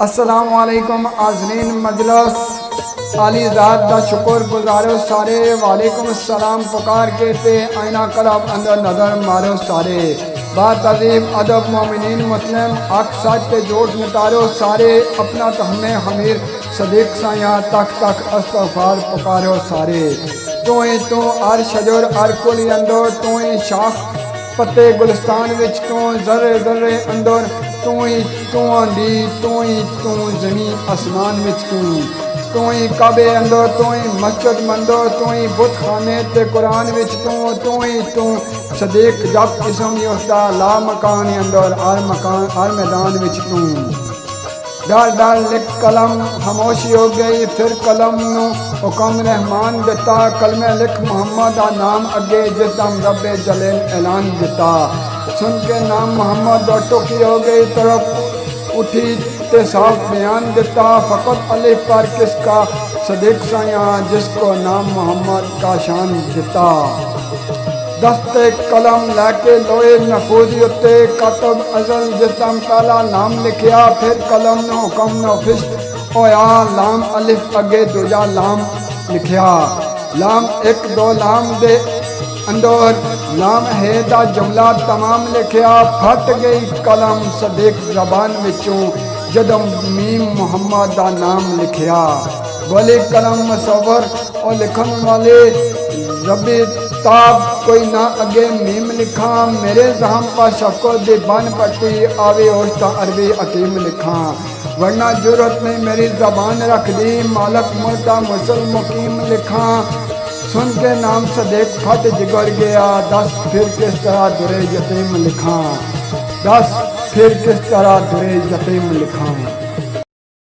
السلام علیکم آذرین مجلس عالی ذات دا شکر گزارو سارے وعلیکم السلام پکار کے تے آئینہ قلب اندر نظر مارو سارے بات عظیم ادب مومنین مسلم حق سچ تے جھوٹ مٹارو سارے اپنا تہمے حمیر صدیق سایاں تک تک استغفار پکارو سارے تو ہر شجر ہر کلی اندر تو شاخ پتے گلستان وچ تو ذرے ذرے اندر تو آندھی تو زمین آسمان وچ تو کعبے اندر تو مسجد مندر تو بت خانے تے قرآن وچ تو صدیق جب اسم یوسدا لا مکان اندر ہر میدان وچ تو ڈال ڈال لکھ قلم خاموشی ہو گئی پھر قلم نو حکم رحمان دیتا کلمہ لکھ محمد دا نام اگے جس دم رب جلیل اعلان دیتا سن کے نام محمد اور ٹوکی ہو گئی طرف اٹھی تے صاف بیان دیتا فقط الف پر کس کا صدیق سایاں جس کو نام محمد کا شان دیتا دست قلم لے کے لوئے محفوظی اتے کاتب ازل جس دم پہلا نام لکھیا پھر قلم نو حکم نو فشت ہویا لام الف اگے دوجا لام لکھیا لام ایک دو لام دے اندر لام ہے دا جملہ تمام لکھیا پھٹ گئی قلم صدیق زبان وچوں جدم میم محمد دا نام لکھیا بولے قلم مصور اور لکھن والے ربی تاب کوئی نہ اگے میم لکھا میرے ذہن پا شفقت دی بن پٹی آوے اوشتا عربی حکیم لکھا ورنہ جرت میں میری زبان رکھ دی مالک ملتا مسلم مقیم لکھا سن کے نام صدیق پھٹ جگر گیا دس پھر کس طرح درے یتیم لکھا دس پھر کس طرح درے یتیم لکھا